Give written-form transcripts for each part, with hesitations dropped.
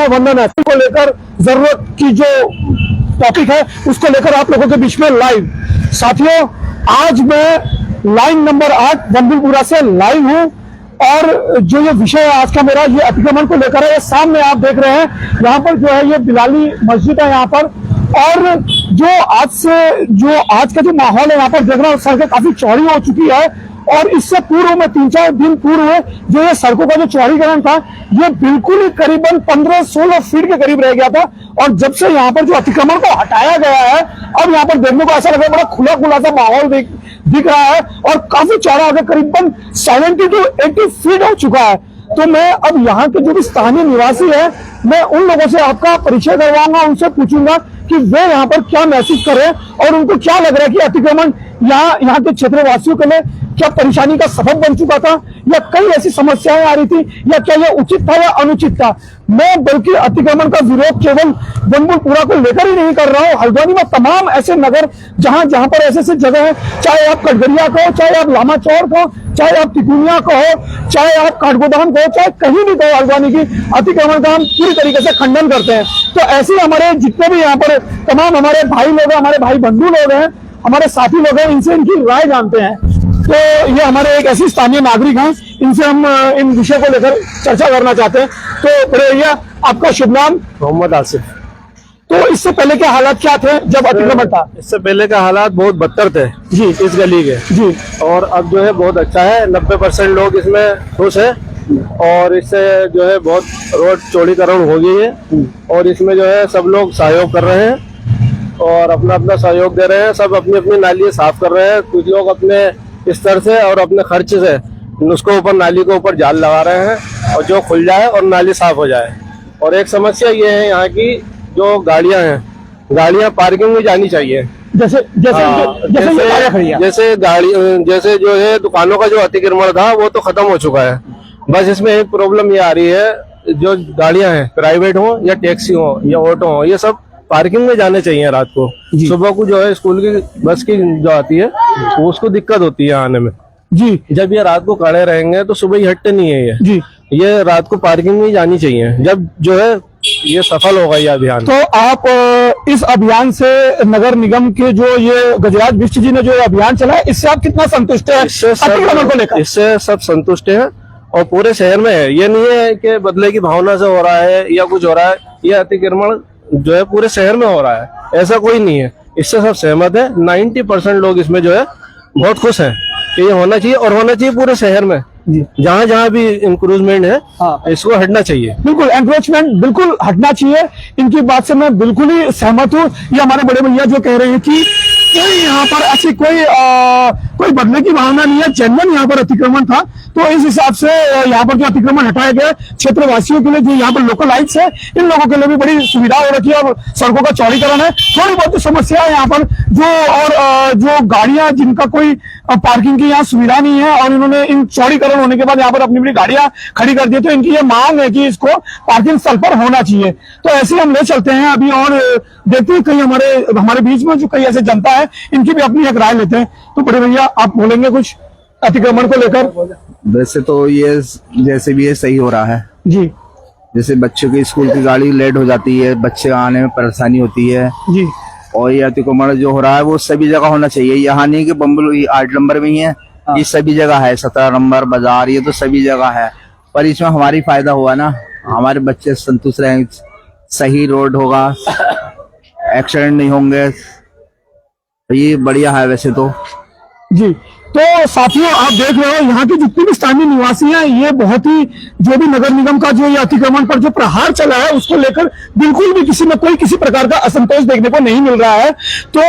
है, वंदन है को लेकर जरूरत की जो टॉपिक है उसको लेकर आप लोगों के बीच में लाइव। साथियों, आज मैं लाइन नंबर 8 बंबुलपुरा से लाइव हूं और जो ये विषय है आज का मेरा, ये अतिक्रमण को लेकर है। ये सामने आप देख रहे हैं, यहाँ पर जो है ये बिलाली मस्जिद है यहाँ पर, और जो आज का जो माहौल है यहाँ पर देख रहा हूँ, सड़कें काफी चौड़ी हो चुकी है और इससे पूर्व में 3-4 दिन पूर्व जो ये सड़कों का जो चौड़ीकरण था ये बिल्कुल ही करीबन 15-16 फीट के करीब रह गया था। और जब से यहाँ पर जो अतिक्रमण को हटाया गया है, अब यहाँ पर देखने को ऐसा लग रहा है बड़ा खुला खुला सा माहौल दिख रहा है और काफी चौड़ा होकर करीबन 70 to 80 फीट हो चुका है। तो मैं अब यहाँ के जो भी स्थानीय निवासी है, मैं उन लोगों से आपका परिचय करवाऊंगा, उनसे पूछूंगा कि वे यहाँ पर क्या महसूस कर रहे हैं और उनको क्या लग रहा है कि अतिक्रमण यहाँ के क्षेत्रवासियों के लिए क्या परेशानी का सबब बन चुका था, या कई ऐसी समस्याएं आ रही थी, या क्या यह उचित था या अनुचित था। मैं बल्कि अतिक्रमण का विरोध केवल बंबुलपुरा को लेकर ही नहीं कर रहा हूँ, हल्द्वानी में तमाम ऐसे नगर जहां पर ऐसे जगह है, चाहे आप कटघरिया कहो, चाहे आप लामाचौर कहो, चाहे आप तिकुनिया कहो, चाहे आप काठगोदाम कहो, चाहे कहीं भी कहो, हल्द्वानी की अतिक्रमण का हम पूरी तरीके से खंडन करते हैं। तो ऐसे हमारे जितने भी यहाँ पर तमाम हमारे भाई लोग हैं, हमारे भाई बंधु लोग हैं, हमारे साथी लोग हैं, इनसे इनकी राय जानते हैं। तो ये हमारे एक ऐसे स्थानीय नागरिक हैं, इनसे हम इन विषय को लेकर चर्चा करना चाहते हैं। तो बड़े भैया, आपका शुभ नाम? मोहम्मद आसिफ। तो इससे पहले के हालात क्या थे जब अतिक्रमण था? इससे पहले का हालात बहुत बदतर थे जी, इस गली के जी, और अब जो है बहुत अच्छा है। 90% लोग इसमें खुश है और इससे जो है बहुत रोड चौड़ीकरण हो गई है और इसमें जो है सब लोग सहयोग कर रहे हैं और अपना अपना सहयोग दे रहे हैं। सब अपनी अपनी नाली साफ कर रहे हैं। कुछ लोग अपने स्तर से और अपने खर्च से उसको ऊपर नाली के ऊपर जाल लगा रहे हैं और जो खुल जाए और नाली साफ हो जाए। और एक समस्या ये है यहाँ की, जो गाड़ियां हैं, गाड़ियां पार्किंग में जानी चाहिए। जैसे गाड़ी जैसे जो है दुकानों का जो अतिक्रमण था वो तो खत्म हो चुका है। बस इसमें एक प्रॉब्लम ये आ रही है, जो गाड़ियां हैं प्राइवेट हो या टैक्सी हो या ऑटो हो, ये सब पार्किंग में जाने चाहिए रात को। सुबह को जो है स्कूल की बस की जो आती है तो उसको दिक्कत होती है आने में जी। जब ये रात को खड़े रहेंगे तो सुबह ही हटते नहीं है ये जी। ये रात को पार्किंग में जानी चाहिए, जब जो है ये सफल होगा ये अभियान। तो आप इस अभियान से नगर निगम के जो ये गजराज बिष्ट जी ने जो अभियान चलाया, इससे आप कितना संतुष्ट है? इससे सब संतुष्ट है और पूरे शहर में है। ये नहीं है कि बदले की भावना से हो रहा है या कुछ हो रहा है, ये अतिक्रमण जो है पूरे शहर में हो रहा है, ऐसा कोई नहीं है। इससे सब सहमत है। 90% लोग इसमें जो है बहुत खुश हैं कि ये होना चाहिए और होना चाहिए पूरे शहर में। जहाँ जहाँ भी इंक्रोचमेंट है, हाँ, इसको हटना चाहिए। बिल्कुल, एंक्रोचमेंट बिल्कुल हटना चाहिए। इनकी बात से मैं बिल्कुल ही सहमत हूँ। ये हमारे बड़े भैया जो कह रहे हैं कि यहाँ पर ऐसी कोई बदले की भावना नहीं है, जेन्युइन यहाँ पर अतिक्रमण था। तो इस हिसाब से यहाँ पर जो अतिक्रमण हटाया गया, क्षेत्रवासियों के लिए जो यहाँ पर लोकलाइट्स है, इन लोगों के लिए भी बड़ी सुविधा हो रखी है और सड़कों का चौड़ीकरण है। थोड़ी बहुत समस्या है यहाँ पर जो गाड़ियां जिनका कोई पार्किंग की यहाँ सुविधा नहीं है और इन्होंने इन चौड़ीकरण होने के बाद यहाँ पर अपनी अपनी गाड़ियां खड़ी कर दी, तो इनकी ये मांग है कि इसको पार्किंग स्थल पर होना चाहिए। तो ऐसे हम ले चलते हैं अभी और देखते हैं कहीं हमारे बीच में जो कई ऐसे जनता है, इनकी भी अपनी एक राय लेते हैं। तो बड़े भैया, आप बोलेंगे कुछ अतिक्रमण को लेकर? वैसे तो ये जैसे भी ये सही हो रहा है जी। जैसे बच्चों की स्कूल की गाड़ी लेट हो जाती है, बच्चे आने में परेशानी होती है जी। और ये अतिक्रमण जो हो रहा है वो सभी जगह होना चाहिए। यहाँ नहीं कि बम्बल 8 नंबर में ही है, ये सभी जगह है। 17 नंबर बाजार, ये तो सभी जगह है। पर इसमें हमारी फायदा हुआ ना, हमारे बच्चे संतुष्ट रहेंगे, सही रोड होगा, एक्सीडेंट नहीं होंगे, तो ये बढ़िया है वैसे तो जी। तो साथियों, आप देख रहे हो यहाँ के जितने भी स्थानीय निवासी हैं, ये बहुत ही जो भी नगर निगम का जो ये अतिक्रमण पर जो प्रहार चला है उसको लेकर बिल्कुल भी किसी प्रकार का असंतोष देखने को नहीं मिल रहा है। तो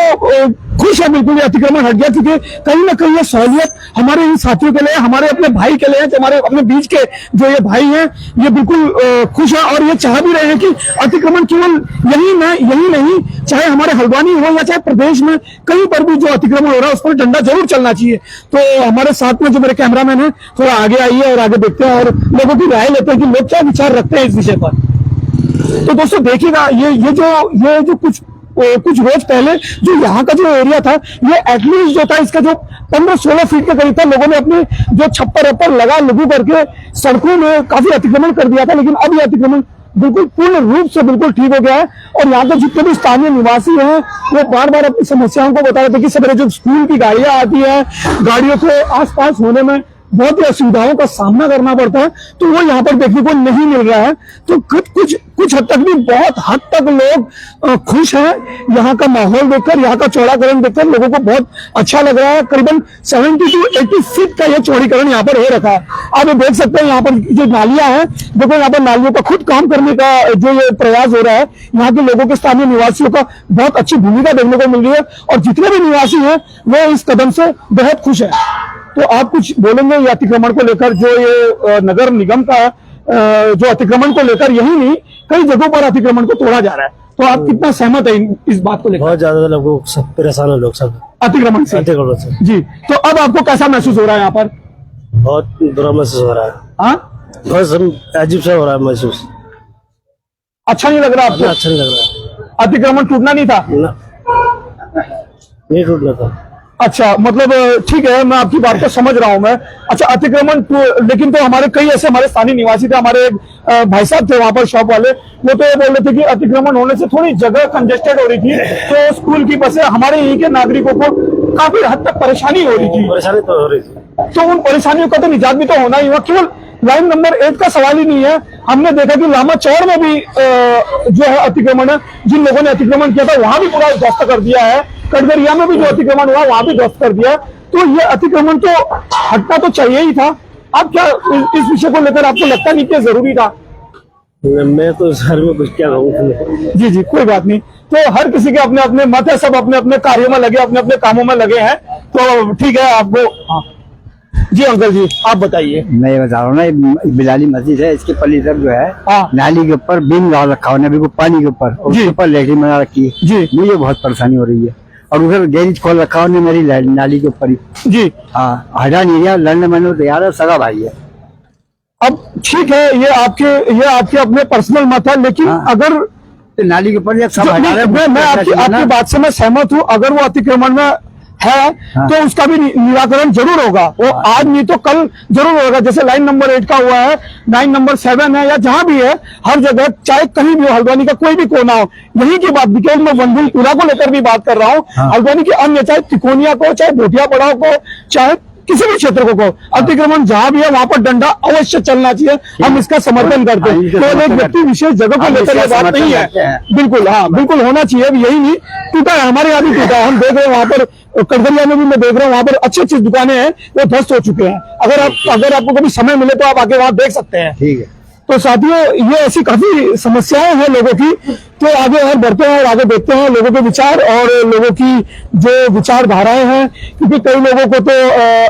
खुश है बिल्कुल ये अतिक्रमण हट गया, क्योंकि कहीं ना कहीं ये सहूलियत हमारे इन साथियों के लिए, हमारे अपने भाई के लिए, हमारे अपने बीच के जो ये भाई हैं, ये बिल्कुल खुश है और ये चाह भी रहे हैं कि अतिक्रमण केवल यही नहीं, चाहे हमारे हल्द्वानी हो या चाहे प्रदेश में कहीं पर भी जो अतिक्रमण हो रहा है उस पर डंडा जरूर चलना चाहिए। तो हमारे साथ में जो मेरे कैमरामैन है, थोड़ा आगे आइए और आगे देखते हैं और लोगों की राय लेते हैं कि लोग क्या विचार रखते हैं इस विषय पर। तो दोस्तों देखिएगा, ये जो कुछ रोज पहले जो यहाँ का जो एरिया था, ये एटलीस्ट जो था इसका जो 15-16 फीट के करीब था। लोगों ने अपने जो छप्पर लगा लगू करके सड़कों में काफी अतिक्रमण कर दिया था, लेकिन अब ये अतिक्रमण बिल्कुल पूर्ण रूप से बिल्कुल ठीक हो गया है। और यहाँ के जितने भी स्थानीय निवासी हैं वो बार बार अपनी समस्याओं को बता रहे थे कि सवेरे जो स्कूल की गाड़ियां आती है, गाड़ियों के आसपास होने में बहुत ही असुविधाओं का सामना करना पड़ता है, तो वो यहाँ पर देखने को नहीं मिल रहा है। तो कुछ हद तक भी बहुत हद तक लोग खुश हैं। यहाँ का माहौल देखकर, यहाँ का चौड़ाकरण देखकर लोगों को बहुत अच्छा लग रहा है। करीबन 70 to 80 फीट का ये चौड़ीकरण यहाँ पर हो रखा है। आप ये देख सकते हैं यहाँ पर जो नालियां हैं, देखो यहाँ पर नालियों का खुद काम करने का जो ये प्रयास हो रहा है, यहाँ के लोगों के स्थानीय निवासियों का बहुत अच्छी भूमिका देखने को मिल रही है। और जितने भी निवासी हैं वो इस कदम से बेहद खुश है। तो आप कुछ बोलेंगे ये अतिक्रमण को लेकर, जो ये नगर निगम का जो अतिक्रमण को लेकर, यही नहीं कई जगहों पर अतिक्रमण को तोड़ा जा रहा है, तो आप कितना सहमत है इस बात को लेकर? बहुत ज्यादा लोग सब परेशान है, लोग सब अतिक्रमण से जी। तो अब आपको कैसा महसूस हो रहा है यहाँ पर? बहुत बुरा महसूस हो रहा है। हाँ, बहुत अजीब सा हो रहा है महसूस। अच्छा नहीं लग रहा आपको? अच्छा नहीं लग रहा। अतिक्रमण टूटना नहीं था? नहीं टूटना था। अच्छा, मतलब ठीक है, मैं आपकी बात को समझ रहा हूं मैं। अच्छा, अतिक्रमण लेकिन तो हमारे कई ऐसे हमारे स्थानीय निवासी थे, हमारे एक भाई साहब थे वहां पर शॉप वाले, वो तो ये बोल रहे थे कि अतिक्रमण होने से थोड़ी जगह कंजेस्टेड हो रही थी, तो स्कूल की बसें हमारे यहीं के नागरिकों को काफी हद तक परेशानी हो रही थी। परेशानी तो हो रही थी, तो उन परेशानियों का तो निजात भी तो होना ही हुआ। केवल लाइन नंबर 8 का सवाल ही नहीं है, हमने देखा कि लामा चौड़ में भी जो है अतिक्रमण है, जिन लोगों ने अतिक्रमण किया था वहां भी पूरा ध्वस्त कर दिया है। कटघरिया में भी जो अतिक्रमण हुआ वहां भी ध्वस्त कर दिया। तो ये अतिक्रमण तो हटना तो चाहिए ही था। अब क्या इस विषय को लेकर आपको लगता नहीं कि जरूरी था? मैं तो इस घर में कुछ क्या कहूँ। जी जी, कोई बात नहीं। तो हर किसी के अपने अपने मत है, सब अपने अपने कार्यों में लगे, अपने अपने कामों में लगे हैं, तो ठीक है। आपको हाँ जी अंकल जी, आप बताइए। मैं ये बता रहा हूँ ना, बिलाली मस्जिद है, इसके पल्ली तक जो है हाँ। नाली के ऊपर बिन डाल रखा है, बिल्कुल पानी के ऊपर, और उसके ऊपर लेटरिन बना रखी है जी। मुझे बहुत परेशानी हो रही है। और उधर गैरेज खोल रखा है मेरी नाली के ऊपर ही जी। हाँ, हटा नहीं रहा, लड़ने मैंने तैयार है, सगा भाई है। अब ठीक है, ये आपके अपने पर्सनल मत है, लेकिन अगर नाली के ऊपर सब हटा रहे, मैं आपकी बात से मैं सहमत हूँ। अगर वो अतिक्रमण में है तो उसका भी निराकरण जरूर होगा, वो आज नहीं तो कल जरूर होगा। जैसे लाइन नंबर 8 का हुआ है, लाइन नंबर 7 है, या जहां भी है, हर जगह चाहे कहीं भी हो, हल्द्वानी का कोई भी कोना हो, यही की बात भी केवल मैं वनभूलपुरा को लेकर भी बात कर रहा हूँ। हल्द्वानी के अन्य, चाहे तिकोनिया को, चाहे भोटिया पड़ाव को, चाहे किसी भी क्षेत्र को अतिक्रमण जहां भी है वहां पर डंडा अवश्य चलना चाहिए। हम इसका समर्थन करते हैं। तो एक व्यक्ति विशेष जगह को लेकर ये बात नहीं है, बिल्कुल हाँ, बिल्कुल होना चाहिए। अब यही नहीं टूटा है, हमारे यहाँ भी टूटा है। हम देख रहे हैं वहां पर कटघरिया में भी, मैं देख रहा हूँ वहां पर अच्छी अच्छी दुकानें हैं, वो ध्वस्त हो चुके हैं। अगर आपको कभी समय मिले तो आप आके वहां देख सकते हैं। ठीक है। तो साथियों, ये ऐसी काफी समस्याएं हैं लोगों की। तो आगे और बढ़ते हैं और आगे देखते हैं लोगों के विचार और लोगों की जो विचारधाराएं हैं, क्योंकि कई लोगों को तो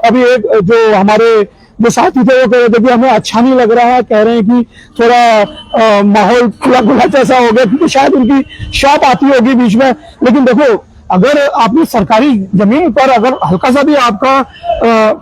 अभी एक जो हमारे जो साथी थे वो कह रहे थे कि हमें अच्छा नहीं लग रहा है, कह रहे हैं कि थोड़ा माहौल खुला खुला जैसा हो गया, क्योंकि शायद उनकी शॉप आती होगी बीच में। लेकिन देखो, अगर आपकी सरकारी जमीन पर अगर हल्का सा भी आपका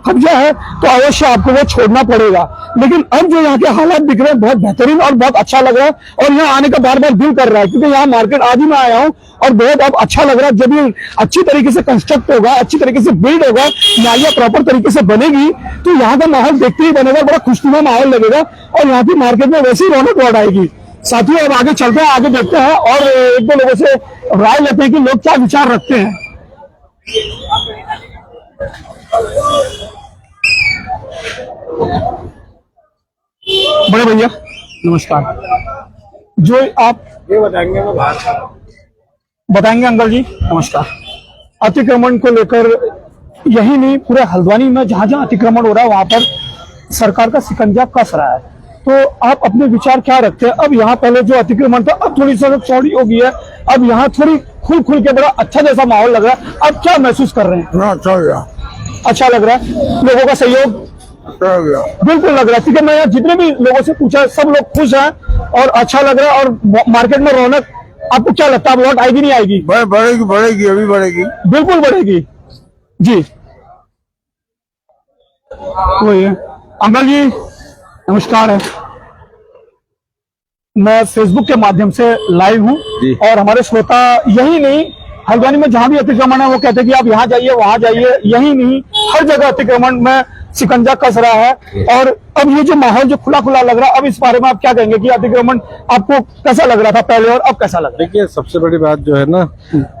कब्जा है तो अवश्य आपको वो छोड़ना पड़ेगा। लेकिन अब जो यहाँ के हालात दिख रहे हैं बहुत बेहतरीन और बहुत अच्छा लग रहा है, और यहाँ आने का बार बार दिल कर रहा है, क्योंकि यहाँ मार्केट आज ही मैं आया हूँ और बहुत अब अच्छा लग रहा है। जब ये अच्छी तरीके से कंस्ट्रक्ट होगा, अच्छी तरीके से बिल्ड होगा, नालियां प्रॉपर तरीके से बनेगी, तो यहाँ का माहौल देखते ही बनेगा, बड़ा खुशनुमा माहौल लगेगा और यहाँ की मार्केट में वैसे ही रौनक बढ़ आएगी। साथियों, अब आगे चलते हैं, आगे देखते हैं और एक दो लोगों से राय लेते हैं कि लोग क्या विचार रखते हैं। बड़े भैया नमस्कार। जो आप ये बताएंगे वो बताएंगे अंकल जी नमस्कार। अतिक्रमण को लेकर यही नहीं, पूरे हल्द्वानी में जहां जहां अतिक्रमण हो रहा है वहां पर सरकार का शिकंजा कस रहा है, तो आप अपने विचार क्या रखते हैं? अब यहाँ पहले जो अतिक्रमण था अब थोड़ी सी चौड़ी हो गई है, अब यहाँ थोड़ी खुल के बड़ा अच्छा जैसा माहौल लग रहा है। अब क्या महसूस कर रहे हैं? अच्छा लग रहा है, लोगों का सहयोग बिल्कुल लग रहा है। ठीक है, मैं यहाँ जितने भी लोगों से पूछा सब लोग खुश हैं और अच्छा लग रहा है। और मार्केट में रौनक आपको क्या लगता है, अब लौट आएगी नहीं आएगी? बढ़ेगी, अभी बढ़ेगी, बिल्कुल बढ़ेगी जी। वही है अंकल जी नमस्कार है। मैं फेसबुक के माध्यम से लाइव हूँ और हमारे श्रोता यही नहीं, हल्द्वानी में जहां भी अतिक्रमण है वो कहते हैं कि आप यहाँ जाइए वहां जाइए, यही नहीं हर जगह अतिक्रमण में शिकंजा कस रहा है। और अब ये जो माहौल जो खुला खुला लग रहा है, अब इस बारे में आप क्या कहेंगे कि अतिक्रमण आपको कैसा लग रहा था पहले और अब कैसा लग रहा देखिए, सबसे बड़ी बात जो है ना,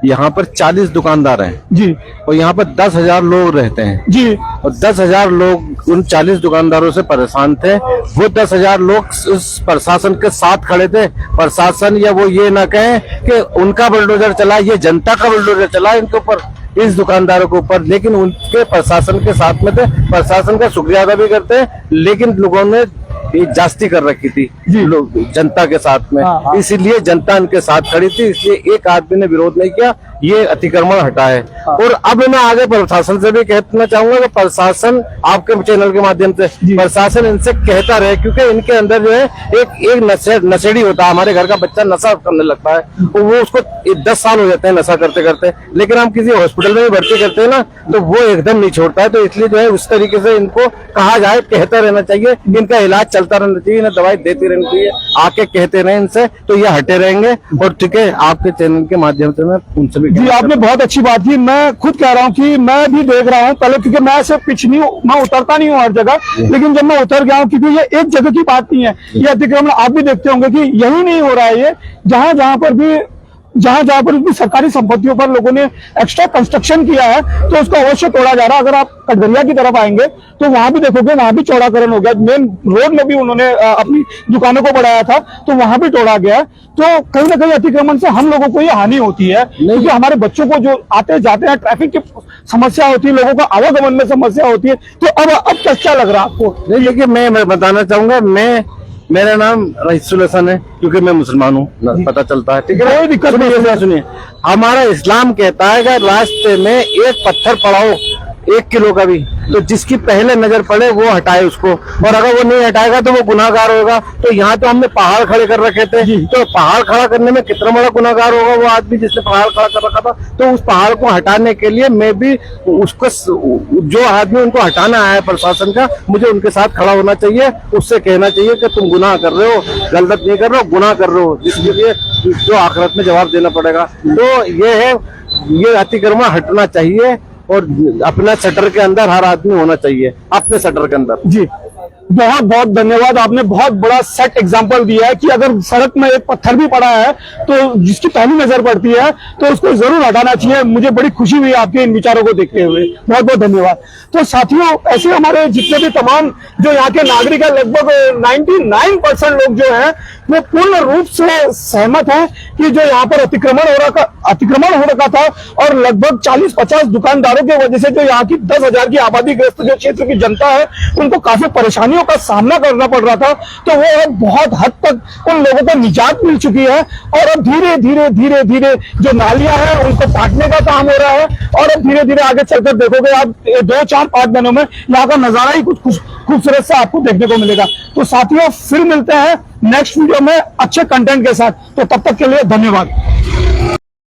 यहाँ पर 40 दुकानदार हैं है? जी और यहाँ पर 10,000 लोग रहते हैं जी और 10,000 लोग उन 40 दुकानदारों से परेशान थे। वो 10,000 लोग उस प्रशासन के साथ खड़े थे। प्रशासन या वो ये ना कहें कि उनका बुलडोजर चला, ये जनता का बुलडोजर चला इनके ऊपर, इस दुकानदारों के ऊपर, लेकिन उनके प्रशासन के साथ में थे। प्रशासन का शुक्रिया अदा भी करते हैं, लेकिन लोगों ने जास्ती कर रखी थी लोग जनता के साथ में, हाँ। इसीलिए जनता इनके साथ खड़ी थी, इसलिए एक आदमी ने विरोध नहीं किया, ये अतिक्रमण हटा है। और अब मैं आगे प्रशासन से भी कहना चाहूंगा कि प्रशासन आपके चैनल के माध्यम से प्रशासन इनसे कहता रहे, क्योंकि इनके अंदर जो है एक नशेड़ी होता है। हमारे घर का बच्चा नशा करने लगता है तो वो उसको 10 साल हो जाते हैं नशा करते करते, लेकिन हम किसी हॉस्पिटल में भी भर्ती करते हैं ना तो वो एकदम नहीं छोड़ता है। तो इसलिए जो है उस तरीके से इनको कहा जाए, कहता रहना चाहिए, इनका इलाज चलता रहना चाहिए, इन्हें दवाई देती रहनी चाहिए, आके कहते रहे इनसे तो ये हटे रहेंगे। और ठीक है, आपके चैनल के माध्यम से मैं उनसे भी जी आपने बहुत अच्छी बात की। मैं खुद कह रहा हूँ कि मैं भी देख रहा हूँ पहले, क्योंकि मैं ऐसे पिच नहीं हूँ, मैं उतरता नहीं हूँ हर जगह, लेकिन जब मैं उतर गया हूँ, क्योंकि ये एक जगह की बात नहीं है, ये अतिक्रमण आप भी देखते होंगे कि यही नहीं हो रहा है, ये जहां जहां पर भी सरकारी संपत्तियों पर लोगों ने एक्स्ट्रा कंस्ट्रक्शन किया है तो उसको अवश्य तोड़ा जा रहा है। अगर आप कटघरिया की तरफ आएंगे तो वहां भी देखोगे, वहां भी चौड़ाकरण हो गया, मेन रोड में भी उन्होंने अपनी दुकानों को बढ़ाया था तो वहां भी तोड़ा गया है। तो कहीं ना कहीं अतिक्रमण से हम लोगों को ये हानि होती है, क्योंकि हमारे बच्चों को जो आते जाते हैं ट्रैफिक की समस्या होती है, लोगों को आवागमन में समस्या होती है। तो अब क्या लग रहा है आपको? नहीं, देखिए मैं बताना चाहूंगा, मेरा नाम रईसुल हसन है, क्योंकि मैं मुसलमान हूँ, पता चलता है, ठीक है। कोई दिक्कत नहीं है। सुनिए, हमारा इस्लाम कहता है कि रास्ते में एक पत्थर पड़ाओ 1 किलो का भी, तो जिसकी पहले नजर पड़े वो हटाए उसको, और अगर वो नहीं हटाएगा तो वो गुनाहगार होगा। तो यहाँ तो हमने पहाड़ खड़े कर रखे थे, तो पहाड़ खड़ा करने में कितना बड़ा गुनाहगार होगा वो आदमी जिसने पहाड़ खड़ा कर रखा था। तो उस पहाड़ को हटाने के लिए मैं भी उसको, जो आदमी उनको हटाना आया है प्रशासन का, मुझे उनके साथ खड़ा होना चाहिए, उससे कहना चाहिए कि तुम गुनाह कर रहे हो, गलत नहीं कर रहे हो, गुनाह कर रहे हो, जिसके लिए जो आखिरत में जवाब देना पड़ेगा। तो ये अतिक्रमण हटना चाहिए और अपना शटर के अंदर हर आदमी होना चाहिए, अपने शटर के अंदर। जी बहुत बहुत धन्यवाद। आपने बहुत बड़ा सेट एग्जांपल दिया है कि अगर सड़क में एक पत्थर भी पड़ा है तो जिसकी पहली नजर पड़ती है तो उसको जरूर हटाना चाहिए। मुझे बड़ी खुशी हुई आपके इन विचारों को देखते हुए, बहुत बहुत धन्यवाद। तो साथियों, ऐसे हमारे जितने भी तमाम जो यहाँ के नागरिक है, लगभग 99% लोग जो है वो पूर्ण रूप से सहमत है कि जो यहाँ पर अतिक्रमण हो रखा था और लगभग 40-50 दुकानदारों की वजह से जो यहाँ की 10,000 की आबादी ग्रस्त जो क्षेत्र की जनता है उनको काफी परेशानियों का सामना करना पड़ रहा था। तो वो अब बहुत हद तक उन लोगों को निजात मिल चुकी है और अब धीरे धीरे जो नालियां हैं उनको काटने का काम हो रहा है और अब धीरे धीरे आगे चलकर देखोगे आप 2-4-5 दिनों में यहाँ का नजारा ही कुछ खूबसूरत सा आपको देखने को मिलेगा। तो साथियों, फिर मिलते हैं नेक्स्ट वीडियो में अच्छे कंटेंट के साथ। तो तब तक के लिए धन्यवाद।